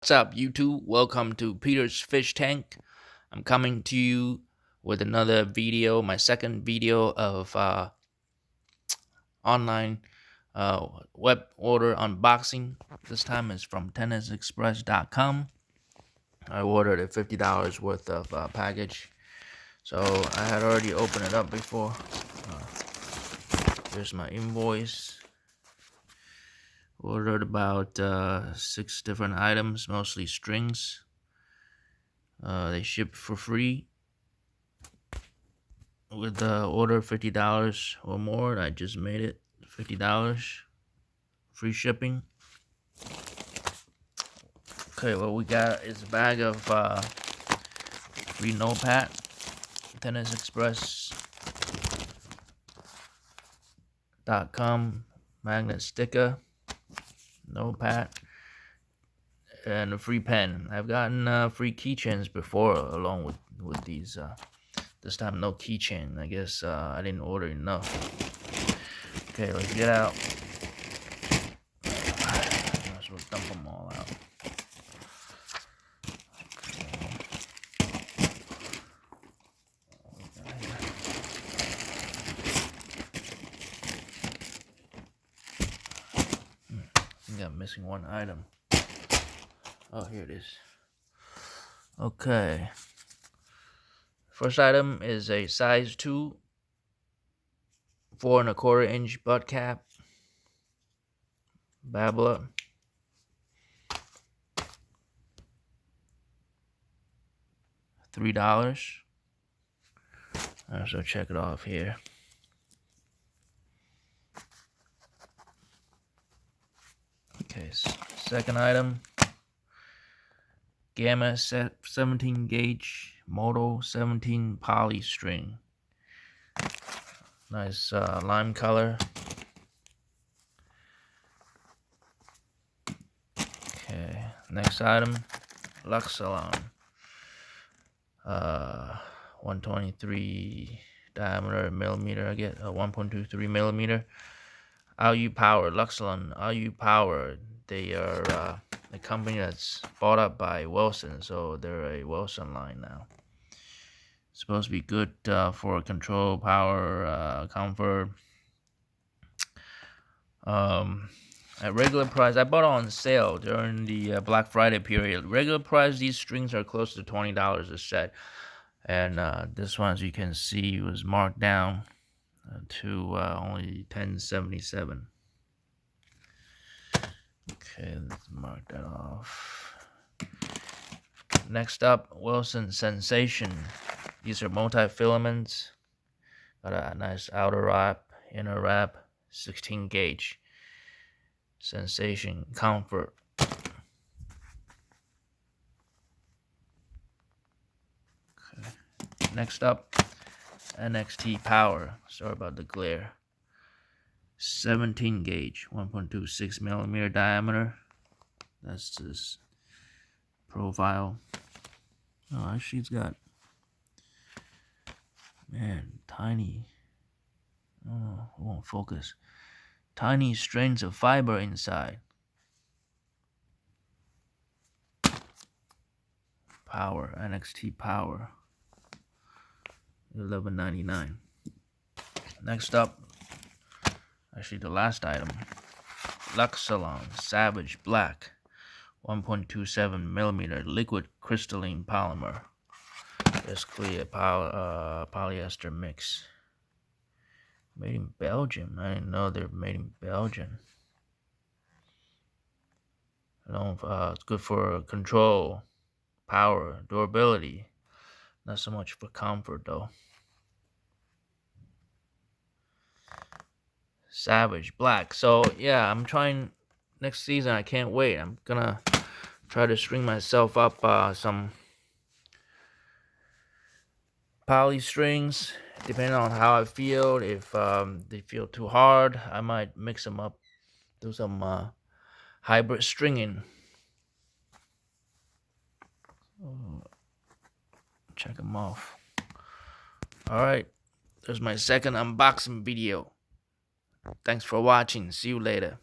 What's up, YouTube? Welcome to Peter's Fish Tank. I'm coming to you with another video, my second video of online web order unboxing. This time is from tennisexpress.com. I ordered a $50 worth of package, so I had already opened it up before. Here's my invoice. Ordered about 6 different items, mostly strings. They ship for free with the order $50 or more. I just made it $50, free shipping. Okay, what we got is a bag of free notepad, tennisexpress.com magnet sticker, notepad, and a free pen. I've gotten free keychains before along with these. This time no keychain. I guess I didn't order enough. Okay, let's get out. Might as well dump them all out. I think I'm missing one item. Oh, here it is. Okay. First item is a size 2, 4¼ inch butt cap, babbler. $3. So check it off here. Okay, second item, Gamma 17 gauge Moto 17 poly string. Nice lime color. Okay, next item, Luxalon. 123 diameter millimeter. I get 1.23 millimeter. RU Power, Luxalon, RU Power. They are a company that's bought up by Wilson, so they're a Wilson line now. It's supposed to be good for control, power, comfort. At regular price, I bought it on sale during the Black Friday period. Regular price, these strings are close to $20 a set, and this one, as you can see, was marked down to only $10.77. Okay, let's mark that off. Next up, Wilson Sensation. These are multi-filaments. Got a nice outer wrap, inner wrap, 16 gauge. Sensation comfort. Okay. Next up, NXT Power. Sorry about the glare. 17 gauge, 1.26 millimeter diameter. That's this profile. Oh, actually, it's got, man, tiny. Oh, it won't focus. Tiny strands of fiber inside. Power, NXT Power. $11.99. Next up, actually the last item, Luxalon Savage Black, 1.27 millimeter liquid crystalline polymer. Basically a polyester mix. Made in Belgium. I didn't know they're made in Belgium. It's good for control, power, durability. Not so much for comfort though. Savage Black. So yeah, I'm trying next season. I can't wait. I'm gonna try to string myself up some poly strings, depending on how I feel. If they feel too hard, I might mix them up, do some hybrid stringing. Check them off. Alright, there's my second unboxing video. Thanks for watching. See you later.